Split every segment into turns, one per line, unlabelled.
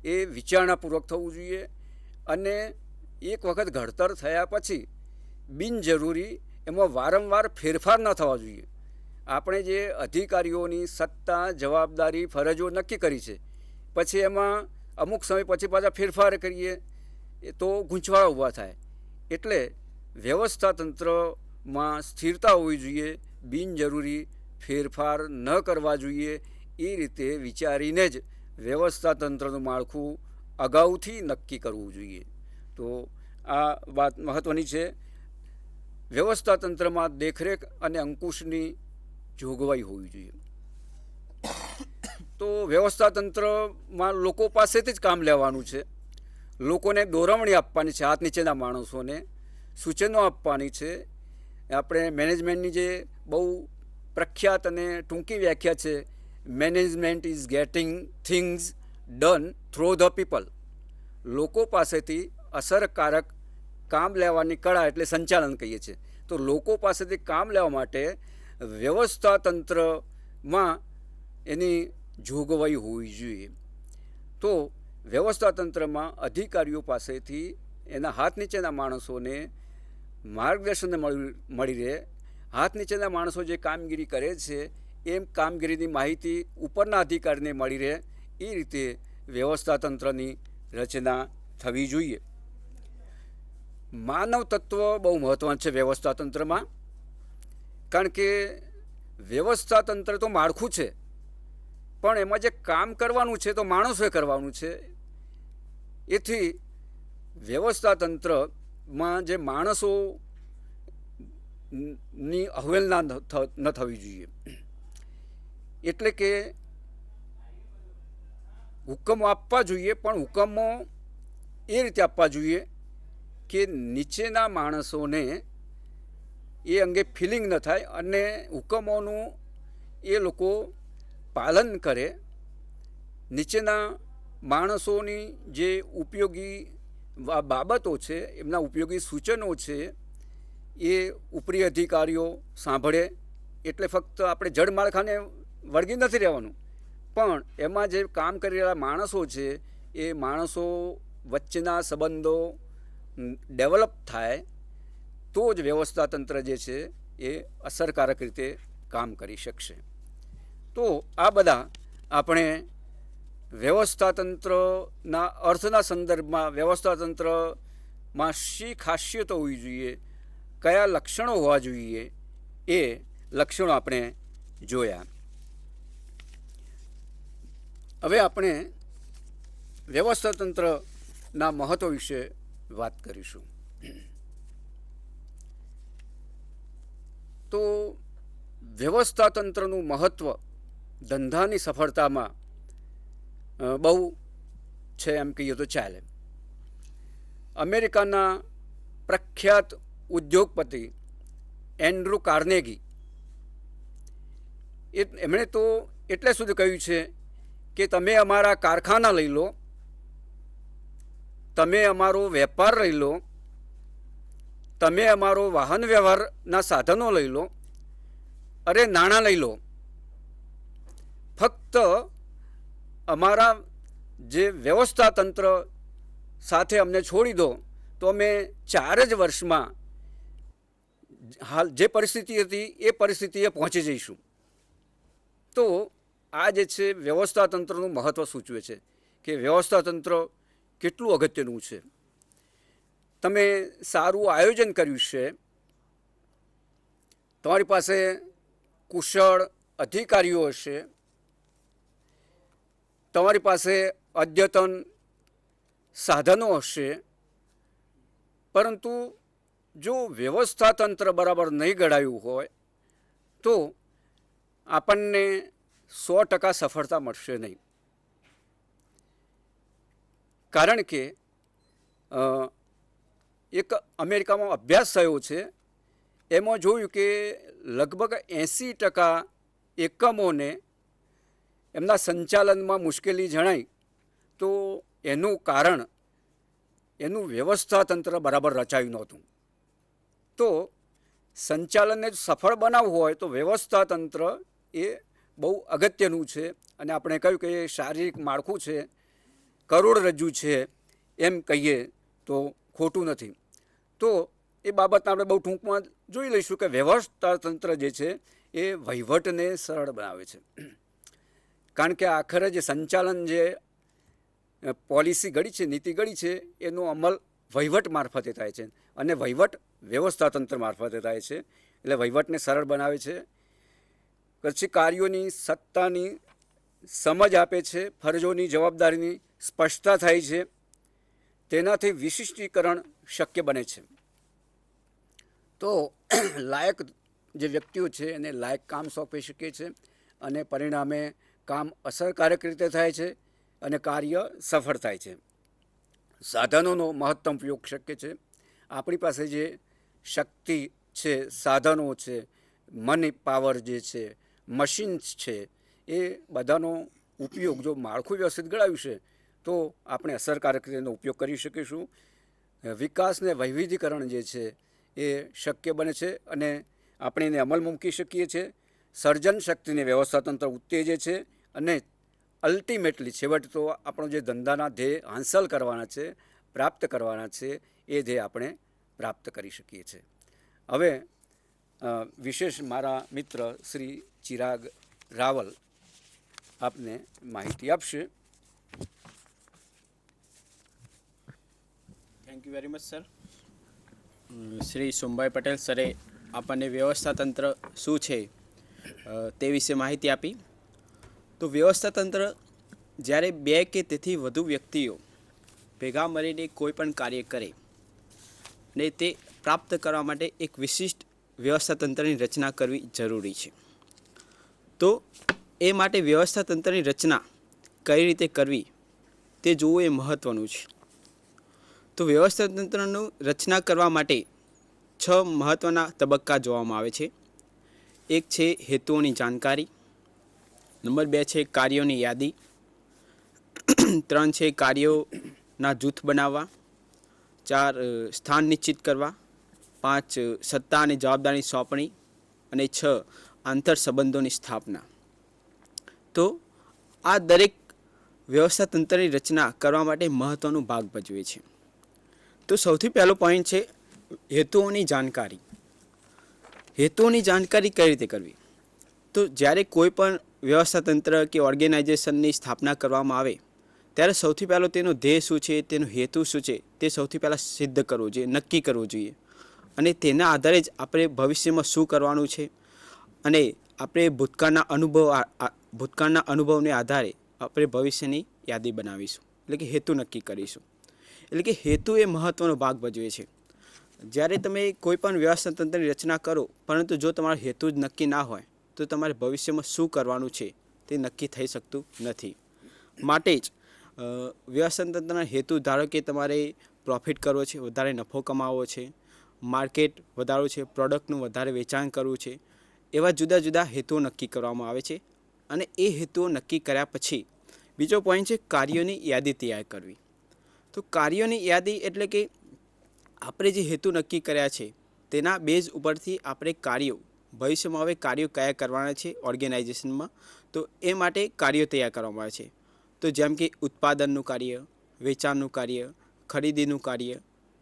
એ વિચારણાપૂર્વક થવું જોઈએ અને એક વખત ઘડતર થયા પછી બિનજરૂરી એમાં વારંવાર ફેરફાર ન થવા જોઈએ. આપણે જે અધિકારીઓની સત્તા, જવાબદારી, ફરજો નક્કી કરી છે, પછી એમાં અમુક સમય પછી પાછા ફેરફાર કરીએ એ તો ગૂંચવાડા ઊભા થાય. એટલે વ્યવસ્થા તંત્રમાં સ્થિરતા હોવી જોઈએ, બિનજરૂરી ફેરફાર ન કરવા જોઈએ. એ રીતે વિચારીને જ વ્યવસ્થા તંત્રનું માળખું અગાઉથી નક્કી કરવું જોઈએ. તો આ વાત મહત્ત્વની છે. વ્યવસ્થા તંત્રમાં દેખરેખ અને અંકુશની જોગવાઈ હોવી જોઈએ. તો વ્યવસ્થા તંત્રમાં લોકો પાસેથી જ કામ લેવાનું છે. લોકોને દોરવણી આપવાની છે, હાથ નીચેના માણસોને સૂચનો આપવાની છે. આપણે મેનેજમેન્ટની જે બહુ પ્રખ્યાત અને ટૂંકી વ્યાખ્યા છે, management is getting things done throw the people. લોકો પાસેથી અસરકારક કામ લેવાની કળા એટલે સંચાલન કહીએ છીએ. તો લોકો પાસેથી કામ લેવા માટે વ્યવસ્થા તંત્રમાં એની જોગવાઈ હોવી જોઈએ. તો વ્યવસ્થા તંત્રમાં અધિકારીઓ પાસેથી એના હાથ નીચેના માણસોને માર્ગદર્શન મળી રહે. હાથ નીચેના માણસો જે કામગીરી કરે છે એમ કામગીરીની માહિતી ઉપરના અધિકારીને મળી રહે. એ રીતે વ્યવસ્થા તંત્રની રચના થવી જોઈએ. માનવ તત્વ બહુ મહત્ત્વનું છે વ્યવસ્થા તંત્રમાં, કારણ કે વ્યવસ્થા તંત્ર તો માળખું છે, પણ એમાં જે કામ કરવાનું છે તો માણસોએ કરવાનું છે. એથી વ્યવસ્થા તંત્રમાં જે માણસોની અવહેલના ન થવી જોઈએ. એટલે કે હુકમો આપવા જોઈએ, પણ હુકમો એ રીતે આપવા જોઈએ કે નીચેના માણસોને એ અંગે ફિલિંગ ન થાય અને હુકમોનું એ લોકો પાલન કરે. નીચેના માણસોની જે ઉપયોગી બાબતો છે, એમના ઉપયોગી સૂચનો છે, એ ઉપરી અધિકારીઓ સાંભળે. એટલે ફક્ત આપણે જડ માળખાને વળગી નથી રહેવાનું, પણ એમાં જે કામ કરી રહેલા માણસો છે એ માણસો વચ્ચેના સંબંધો ડેવલપ થાય તો જ વ્યવસ્થા તંત્ર જે છે એ અસરકારક રીતે કામ કરી શકશે. તો આ બધા આપણે વ્યવસ્થા તંત્રના અર્થના સંદર્ભમાં વ્યવસ્થા તંત્રમાં શી ખાસિયતો હોવી જોઈએ, કયા લક્ષણો હોવા જોઈએ, એ લક્ષણો આપણે જોયા. હવે આપણે વ્યવસ્થા તંત્રના મહત્વ વિશે વાત કરીશું. તો વ્યવસ્થા તંત્રનું મહત્ત્વ ધંધાની સફળતામાં બહુ છે એમ કહીએ તો ચાલે. અમેરિકાના પ્રખ્યાત ઉદ્યોગપતિ એન્ડ્રુ કાર્નેગી એમણે તો એટલે સુધી કહ્યું છે કે તમે અમારા કારખાના લઈ લો, તમે અમારો વેપાર લઈ લો, તમે અમારો વાહન વ્યવહારના સાધનો લઈ લો, અરે નાણાં લઈ લો, ફક્ત અમારા જે વ્યવસ્થા તંત્ર સાથે અમને છોડી દો તો અમે 4 જ વર્ષમાં હાલ જે પરિસ્થિતિ હતી એ પરિસ્થિતિએ પહોંચી જઈશું. તો આ જે છે વ્યવસ્થા તંત્રનું મહત્ત્વ સૂચવે છે કે વ્યવસ્થા તંત્ર કેટલું અગત્યનું છે. તમે સારું આયોજન કર્યું છે, તમારી પાસે કુશળ અધિકારીઓ હશે, તમારી પાસે અદ્યતન સાધનો હશે, પરંતુ જો વ્યવસ્થા તંત્ર બરાબર નહીં ઘડાયું હોય તો આપણને 100% સફળતા મળશે નહીં. કારણ કે એક અમેરિકામાં અભ્યાસ થયો છે, એમાં જોયું કે લગભગ 80% એકમોને એમના સંચાલનમાં મુશ્કેલી જણાય તો એનું કારણ એનું વ્યવસ્થા તંત્ર બરાબર રચાયું નહોતું. તો સંચાલનને સફળ બનાવવું હોય તો વ્યવસ્થા તંત્ર એ બહુ અગત્યનું છે. અને આપણે કહ્યું કે એ શારીરિક માળખું છે, કરોડરજ્જુ છે એમ કહીએ તો ખોટું નથી. તો એ બાબત આપણે બહુ ટૂંકમાં જોઈ લઈશું કે વ્યવસ્થાતંત્ર જે છે એ વહીવટને સરળ બનાવે છે. કારણ કે આખરે જે સંચાલન જે પોલિસી ઘડી છે, નીતિ ઘડી છે, એનો અમલ વહીવટ મારફતે થાય છે અને વહીવટ વ્યવસ્થાતંત્ર મારફતે થાય છે. એટલે વહીવટને સરળ બનાવે છે, પછી કાર્યોની સત્તાની સમજ આપે છે, ફરજોની જવાબદારીની સ્પષ્ટતા થાય છે, તેનાથી વિશિષ્ટીકરણ શક્ય બને છે. તો લાયક જે વ્યક્તિઓ છે એને લાયક કામ સોંપી શકીએ છે અને પરિણામે કામ અસરકારક રીતે થાય છે અને કાર્ય સફળ થાય છે. સાધનોનો મહત્તમ ઉપયોગ શક્ય છે. આપણી પાસે જે શક્તિ છે, સાધનો છે, મની પાવર જે છે, મશીન્સ છે, એ બધાનો ઉપયોગ જો માળખું વ્યવસ્થિત ગણાવ્યું છે તો આપણે અસરકારક રીતે ઉપયોગ કરી શકીશું. વિકાસને વૈવિધ્યકરણ જે છે એ શક્ય બને છે અને આપણે એને અમલમાં મૂકી શકીએ છીએ. સર્જન શક્તિને વ્યવસ્થાતંત્ર ઉત્તેજે છે અને અલ્ટિમેટલી છેવટે તો આપણો જે ધંધાના ધ્યેય હાંસલ કરવાના છે, પ્રાપ્ત કરવાના છે, એ ધ્યેય આપણે પ્રાપ્ત કરી શકીએ છીએ. હવે વિશેષ મારા મિત્ર શ્રી ચિરાગ રાવલ આપને માહિતી આપશે.
Thank you very much sir. Shri Sombhai Patel સરે આપણને વ્યવસ્થાતંત્ર શું છે તે વિશે માહિતી આપી. તો વ્યવસ્થાતંત્ર જ્યારે બે કે તેથી વધુ વ્યક્તિઓ ભેગા મળીને કોઈ પણ કાર્ય કરે ને તે પ્રાપ્ત કરવા માટે એક વિશિષ્ટ વ્યવસ્થાતંત્રની રચના કરવી જરૂરી છે. તો એ માટે વ્યવસ્થાતંત્રની રચના કઈ રીતે કરવી તે જોવું એ મહત્ત્વનું છે. તો વ્યવસ્થાતંત્રનું રચના કરવા માટે 6 મહત્ત્વના તબક્કા જોવામાં આવે છે. એક છે હેતુઓની જાણકારી, નંબર 2 છે કાર્યોની યાદી, 3 છે કાર્યોના જૂથ બનાવવા, 4 સ્થાન નિશ્ચિત કરવા, 5 સત્તા અને જવાબદારી સોંપણી અને 6 આંતર સંબંધોની સ્થાપના. તો આ દરેક વ્યવસ્થાતંત્રની રચના કરવા માટે મહત્ત્વનો ભાગ ભજવે છે. તો સૌથી પહેલો પોઈન્ટ છે હેતુઓની જાણકારી. હેતુઓની જાણકારી કઈ રીતે કરવી? તો જ્યારે કોઈ પણ વ્યવસ્થાતંત્ર કે ઓર્ગેનાઇઝેશનની સ્થાપના કરવામાં આવે ત્યારે સૌથી પહેલો તેનો ધ્યેય શું છે, તેનો હેતુ શું છે, તે સૌથી પહેલાં સિદ્ધ કરવું જોઈએ, નક્કી કરવું જોઈએ. અને તેના આધારે જ આપણે ભવિષ્યમાં શું કરવાનું છે અને આપણે ભૂતકાળના અનુભવને આધારે આપણે ભવિષ્યની યાદી બનાવીશું, એટલે કે હેતુ નક્કી કરીશું. એટલે કે હેતુ એ મહત્ત્વનો ભાગ ભજવે છે. જ્યારે તમે કોઈ પણ વ્યવસ્થાતંત્રની રચના કરો પરંતુ જો તમારો હેતુ જ નક્કી ના હોય તો તમારે ભવિષ્યમાં શું કરવાનું છે તે નક્કી થઈ શકતું નથી. માટે જ વ્યવસ્થાતંત્રના હેતુ, ધારો કે તમારે પ્રોફિટ કરવો છે, વધારે નફો કમાવવો છે, માર્કેટ વધારવું છે, પ્રોડક્ટનું વધારે વેચાણ કરવું છે, એવા જુદા જુદા હેતુઓ નક્કી કરવામાં આવે છે. અને એ હેતુઓ નક્કી કર્યા પછી બીજો પોઈન્ટ છે કાર્યોની યાદી તૈયાર કરવી. તો કાર્યોની યાદી એટલે કે આપણે જે હેતુ નક્કી કર્યા છે તેના બેઝ ઉપરથી આપણે કાર્યો, ભવિષ્યમાં હવે કાર્યો કયા કરવાના છે ઓર્ગેનાઇઝેશનમાં, તો એ માટે કાર્યો તૈયાર કરવામાં આવે છે. તો જેમ કે ઉત્પાદનનું કાર્ય, વેચાણનું કાર્ય, ખરીદીનું કાર્ય.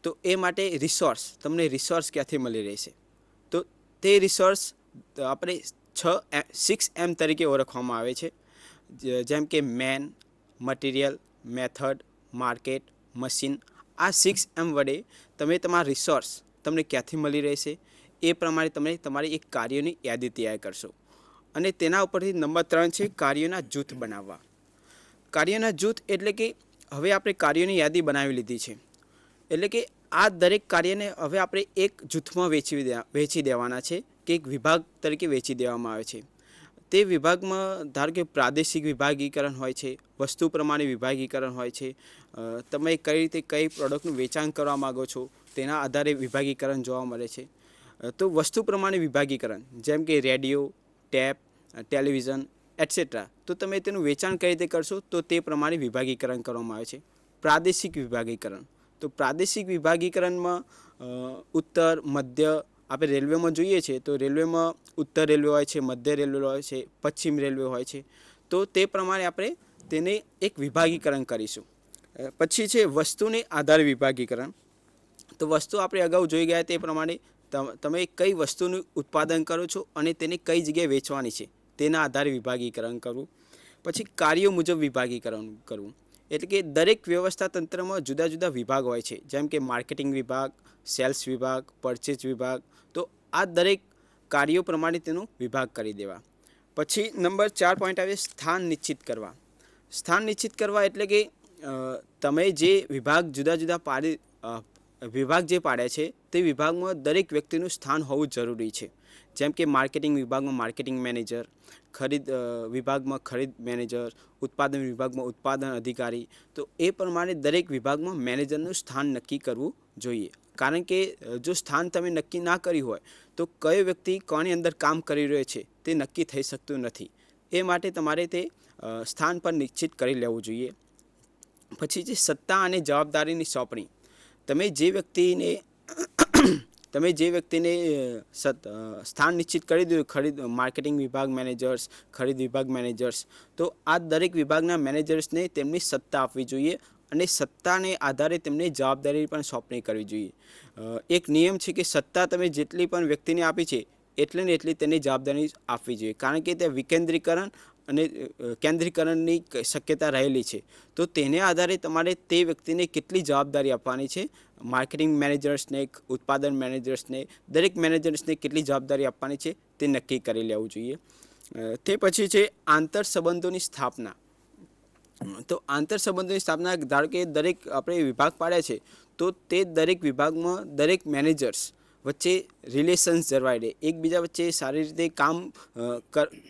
તો એ માટે રિસોર્સ, તમને રિસોર્સ ક્યાંથી મળી રહેશે? તો તે રિસોર્સ આપણે 6M તરીકે ઓળખવામાં આવે છે. જેમ કે man, material, method, market, machine. આ 6M વડે તમે તમારા રિસોર્સ તમને ક્યાંથી મળી રહેશે એ પ્રમાણે તમે તમારી એક કાર્યોની યાદી તૈયાર કરશો. અને તેના ઉપરથી નંબર 3 છે કાર્યોના જૂથ બનાવવા. કાર્યોના જૂથ એટલે કે હવે આપણે કાર્યોની યાદી બનાવી લીધી છે, એટલે કે આ દરેક કાર્યને હવે આપણે એક જૂથમાં વેચી દેવાના છે કે એક વિભાગ તરીકે વેચી દેવામાં આવે છે. તે વિભાગમાં ધારો કે પ્રાદેશિક વિભાગીકરણ હોય છે, વસ્તુ પ્રમાણે વિભાગીકરણ હોય છે, તમે કઈ રીતે કઈ પ્રોડક્ટનું વેચાણ કરવા માગો છો તેના આધારે વિભાગીકરણ જોવા મળે છે. તો વસ્તુ પ્રમાણે વિભાગીકરણ જેમ કે રેડિયો, ટેપ, ટેલિવિઝન એટસેટ્રા. તો તમે તેનું વેચાણ કઈ રીતે કરશો તો તે પ્રમાણે વિભાગીકરણ કરવામાં આવે છે. પ્રાદેશિક વિભાગીકરણ. તો પ્રાદેશિક વિભાગીકરણમાં ઉત્તર, મધ્ય, આપણે રેલવેમાં જોઈએ છીએ તો રેલવેમાં ઉત્તર રેલવે હોય છે, મધ્ય રેલવે હોય છે, પશ્ચિમ રેલવે હોય છે. તો તે પ્રમાણે આપણે તેને એક વિભાગીકરણ કરીશું. પછી છે વસ્તુની આધાર વિભાગીકરણ. તો વસ્તુ આપણે અગાઉ જોઈ ગયા તે પ્રમાણે તમે કઈ વસ્તુનું ઉત્પાદન કરો છો અને તેને કઈ જગ્યાએ વેચવાની છે તેના આધારે વિભાગીકરણ કરવું. પછી કાર્યો મુજબ વિભાગીકરણ કરવું, એટલે કે દરેક વ્યવસ્થા તંત્રમાં જુદા જુદા વિભાગ હોય છે, જેમ કે માર્કેટિંગ વિભાગ, સેલ્સ વિભાગ, પરચેઝ વિભાગ. તો આ દરેક કાર્યો પ્રમાણે તેનો વિભાગ કરી દેવા. પછી નંબર 4 પોઈન્ટ આવે સ્થાન નિશ્ચિત કરવા. સ્થાન નિશ્ચિત કરવા એટલે કે તમે જે વિભાગ જુદા જુદા વિભાગ જે પાડ્યા છે તે વિભાગમાં દરેક વ્યક્તિનું સ્થાન હોવું જરૂરી છે. જેમ કે માર્કેટિંગ વિભાગમાં માર્કેટિંગ મેનેજર, ખરીદ વિભાગમાં ખરીદ મેનેજર, ઉત્પાદન વિભાગમાં ઉત્પાદન અધિકારી. તો એ પ્રમાણે દરેક વિભાગમાં મેનેજરનું સ્થાન નક્કી કરવું જોઈએ. કારણ કે જો સ્થાન તમે નક્કી ના કર્યું હોય તો કયો વ્યક્તિ કોની અંદર કામ કરી રહ્યો છે તે નક્કી થઈ શકતું નથી. એ માટે તમારે તે સ્થાન પર નિશ્ચિત કરી લેવું જોઈએ. પછી જે સત્તા અને જવાબદારીની સોંપણી. તમે જે વ્યક્તિને સ્થાન નિશ્ચિત કરી દીધું, માર્કેટિંગ વિભાગ મેનેજર્સ, ખરીદ વિભાગ મેનેજર્સ, તો આ દરેક વિભાગના મેનેજર્સને તેમની સત્તા આપવી જોઈએ અને સત્તાને આધારે તેમને જવાબદારી પણ સોંપણી કરવી જોઈએ. એક નિયમ છે કે સત્તા તમે જેટલી પણ વ્યક્તિને આપી છે એટલે ને એટલી તેની જવાબદારી આપવી જોઈએ, કારણ કે તે વિકેન્દ્રીકરણ અને કેન્દ્રીકરણની શક્યતા રહેલી છે. તો તેને આધારે તમારે તે વ્યક્તિને કેટલી જવાબદારી આપવાની છે, માર્કેટિંગ મેનેજર્સને, ઉત્પાદન મેનેજર્સને, દરેક મેનેજર્સને કેટલી જવાબદારી આપવાની છે તે નક્કી કરી લેવું જોઈએ. તે પછી છે આંતર સંબંધોની સ્થાપના. તો આંતર સંબંધોની સ્થાપના, ધારો કે દરેક આપણે વિભાગ પાડ્યા છે તો તે દરેક વિભાગમાં દરેક મેનેજર્સ વચ્ચે રિલેશન્સ જળવાઈ રહે, એકબીજા વચ્ચે સારી રીતે કામ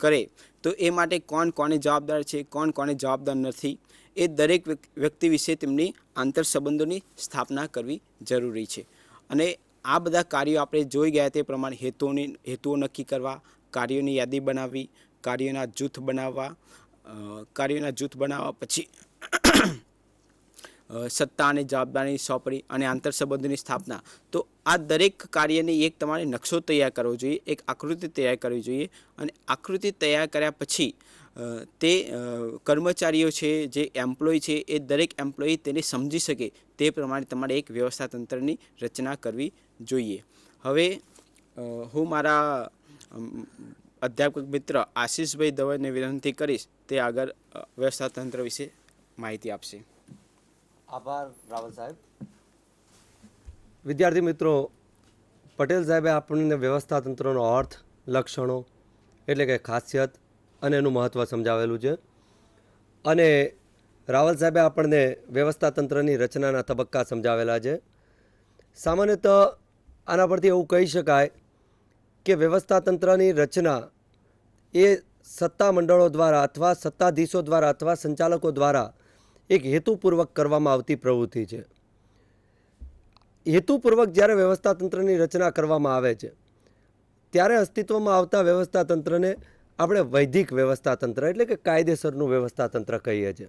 કરે. તો એ માટે કોણ કોને જવાબદાર છે, કોણ કોને જવાબદાર નથી, એ દરેક વ્યક્તિ વિશે તેમની આંતર સંબંધોની સ્થાપના કરવી જરૂરી છે. અને આ બધા કાર્યો આપણે જોઈ ગયા તે પ્રમાણે હેતુઓ નક્કી કરવા, કાર્યોની યાદી બનાવવી, કાર્યોના જૂથ બનાવવા, પછી સત્તા અને જવાબદારીની સોંપણી અને આંતર સંબંધોની સ્થાપના. તો આ દરેક કાર્યની એક તમારે નકશો તૈયાર કરવો જોઈએ, એક આકૃતિ તૈયાર કરવી જોઈએ. અને આકૃતિ તૈયાર કર્યા પછી તે કર્મચારીઓ છે, જે એમ્પ્લોય છે, એ દરેક એમ્પ્લોય તેને સમજી શકે તે પ્રમાણે તમારે એક વ્યવસ્થા તંત્રની રચના કરવી જોઈએ. હવે હું મારા અધ્યાપક મિત્ર આશીષભાઈ દવેને વિનંતી કરીશ તે આગળ વ્યવસ્થા તંત્ર વિશે માહિતી આપશે.
આભાર રાવલ સાહેબ.
વિદ્યાર્થી મિત્રો, પટેલ સાહેબે આપણને વ્યવસ્થા તંત્રનો અર્થ, લક્ષણો એટલે કે ખાસિયત અને એનું મહત્ત્વ સમજાવેલું છે. અને રાવલ સાહેબે આપણને વ્યવસ્થા તંત્રની રચનાના તબક્કા સમજાવેલા છે. સામાન્યતઃ આના પરથી એવું કહી શકાય કે વ્યવસ્થા તંત્રની રચના એ સત્તા મંડળો દ્વારા અથવા સત્તાધીશો દ્વારા અથવા સંચાલકો દ્વારા એક હેતુપૂર્વક કરવામાં આવતી પ્રવૃત્તિ છે. હેતુપૂર્વક જ્યારે વ્યવસ્થા તંત્રની રચના કરવામાં આવે છે ત્યારે અસ્તિત્વમાં આવતા વ્યવસ્થા તંત્રને આપણે વૈધિક વ્યવસ્થા તંત્ર એટલે કે કાયદેસરનું વ્યવસ્થા તંત્ર કહીએ છીએ.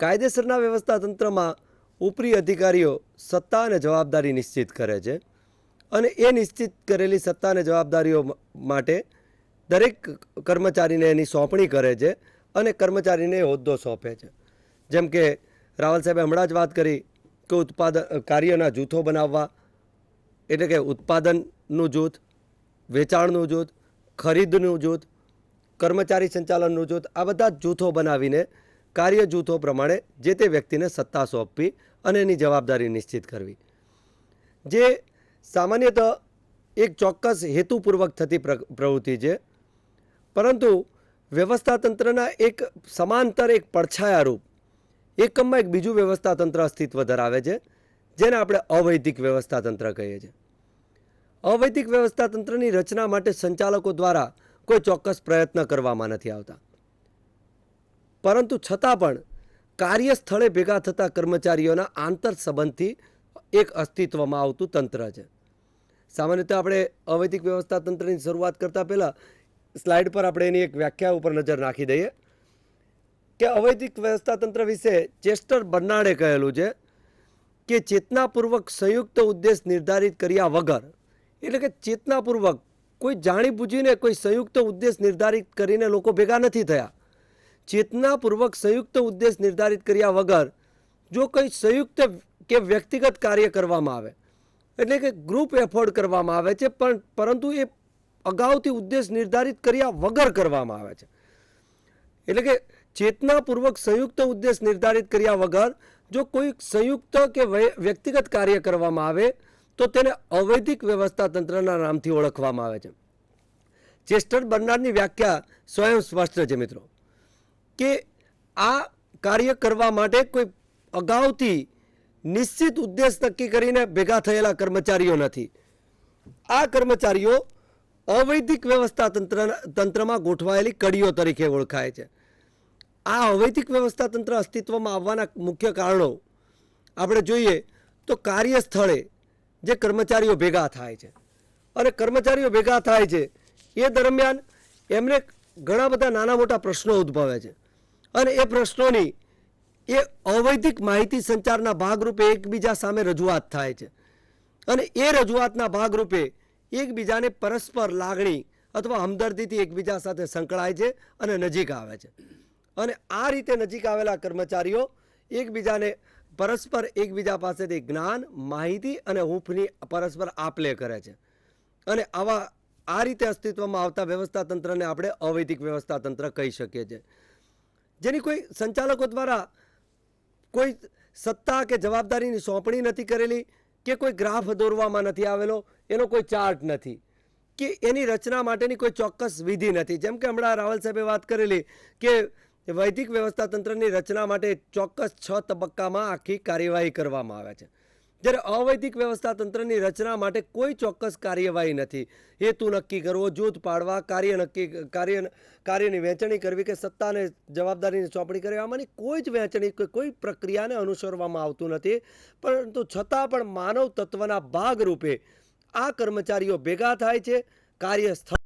કાયદેસરના વ્યવસ્થા તંત્રમાં ઉપરી અધિકારીઓ સત્તા અને જવાબદારી નિશ્ચિત કરે છે અને એ નિશ્ચિત કરેલી સત્તા અને જવાબદારીઓ માટે દરેક કર્મચારીને એની સોંપણી કરે છે અને કર્મચારીને હોદ્દો સોંપે છે. જેમ કે રાવલ સાહેબે હમણાં જ વાત કરી કે કાર્યના જૂથો બનાવવા, એટલે કે ઉત્પાદનનું જૂથ, વેચાણનું જૂથ, ખરીદનું જૂથ, કર્મચારી સંચાલનનું જૂથ, આ બધા જ જૂથો બનાવીને કાર્ય જૂથો પ્રમાણે જે તે વ્યક્તિને સત્તા સોંપવી અને એની જવાબદારી નિશ્ચિત કરવી, જે સામાન્યતઃ એક ચોક્કસ હેતુપૂર્વક થતી પ્રવૃત્તિ છે. પરંતુ વ્યવસ્થા તંત્રના એક સમાંતર, એક પડછાયારૂપ એકમમાં એક બીજું વ્યવસ્થા તંત્ર અસ્તિત્વ ધરાવે છે, જેને આપણે અવૈધિક વ્યવસ્થા તંત્ર કહીએ છીએ. અવૈધિક વ્યવસ્થા તંત્રની રચના માટે સંચાલકો દ્વારા કોઈ ચોક્કસ પ્રયત્ન કરવામાં નથી આવતા, પરંતુ છતાં પણ કાર્યસ્થળે ભેગા થતા કર્મચારીઓના આંતર સંબંધથી એક અસ્તિત્વમાં આવતું તંત્ર છે. સામાન્યતઃ આપણે અવૈધિક વ્યવસ્થા તંત્રની શરૂઆત કરતાં પહેલાં સ્લાઇડ પર આપણે એની એક વ્યાખ્યા ઉપર નજર નાખી દઈએ કે અવૈધિક વ્યવસ્થા તંત્ર વિશે ચેસ્ટર બર્નાર્ડે કહેલું છે કે ચેતનાપૂર્વક સંયુક્ત ઉદ્દેશ નિર્ધારિત કર્યા વગર, એટલે કે ચેતનાપૂર્વક કોઈ જાણીબૂજીને કોઈ સંયુક્ત ઉદ્દેશ નિર્ધારિત કરીને લોકો ભેગા નથી થયા. ચેતનાપૂર્વક સંયુક્ત ઉદ્દેશ નિર્ધારિત કર્યા વગર જો કંઈ સંયુક્ત કે વ્યક્તિગત કાર્ય કરવામાં આવે એટલે કે ગ્રુપ એફોર્ડ કરવામાં આવે છે, પણ પરંતુ એ અગાઉથી ઉદ્દેશ નિર્ધારિત કર્યા વગર કરવામાં આવે છે. એટલે કે ચેતનાપૂર્વક સંયુક્ત ઉદ્દેશ નિર્ધારિત કર્યા વગર જો કોઈ સંયુક્ત કે વ્યક્તિગત કાર્ય કરવામાં આવે તો તેને અવૈધિક વ્યવસ્થા તંત્રના નામથી ઓળખવામાં આવે છે. ચેસ્ટર બર્નાર્ડની વ્યાખ્યા સ્વયં સ્પષ્ટ છે મિત્રો, કે આ કાર્ય કરવા માટે કોઈ અગાઉથી નિશ્ચિત ઉદ્દેશ નક્કી કરીને ભેગા થયેલા કર્મચારીઓ નથી. આ કર્મચારીઓ અવૈધિક વ્યવસ્થા તંત્રમાં ગોઠવાયેલી કડીઓ તરીકે ઓળખાય છે. આ અવૈધિક વ્યવસ્થા તંત્ર અસ્તિત્વમાં આવવાના મુખ્ય કારણો આપણે જોઈએ તો કાર્યસ્થળે જે કર્મચારીઓ ભેગા થાય છે અને કર્મચારીઓ ભેગા થાય છે એ દરમિયાન એમને ઘણા બધા નાના મોટા પ્રશ્નો ઉદ્ભવે છે અને એ પ્રશ્નોની એ અવૈધિક માહિતી સંચારના ભાગરૂપે એકબીજા સામે રજૂઆત થાય છે અને એ રજૂઆતના ભાગરૂપે એકબીજાને પરસ્પર લાગણી અથવા હમદર્દીથી એકબીજા સાથે સંકળાય છે અને નજીક આવે છે. અને આ રીતે નજીક આવેલા કર્મચારીઓ એકબીજાને પરસ્પર એકબીજા પાસેથી જ્ઞાન, માહિતી અને હૂંફની પરસ્પર આપ-લે કરે છે. અને આ રીતે અસ્તિત્વમાં આવતા વ્યવસ્થા તંત્રને આપણે અવૈધિક વ્યવસ્થા તંત્ર કહી શકીએ છીએ, જેની કોઈ સંચાલકો દ્વારા કોઈ સત્તા કે જવાબદારીની સોંપણી નથી કરેલી, કે કોઈ ગ્રાફ દોરવામાં નથી આવેલો, એનો કોઈ ચાર્ટ નથી, કે એની રચના માટેની કોઈ ચોક્કસ વિધિ નથી. જેમ કે હમણાં રાવલ સાહેબે વાત કરેલી કે વૈદિક વ્યવસ્થા તંત્રની રચના માટે ચોક્કસ 6 તબક્કામાં આખી કાર્યવાહી કરવામાં આવે છે, જ્યારે અવૈધિક વ્યવસ્થા તંત્રની રચના માટે કોઈ ચોક્કસ કાર્યવાહી નથી. હેતુ નક્કી કરવો, જૂથ પાડવા, કાર્યની વહેંચણી કરવી કે સત્તાને જવાબદારીની સોંપણી કરવી, આમાંની કોઈ જ વહેંચણી કોઈ પ્રક્રિયાને અનુસરવામાં આવતું નથી. પરંતુ છતાં પણ માનવ તત્વના ભાગરૂપે આ કર્મચારીઓ ભેગા થાય છે, કાર્યસ્થળ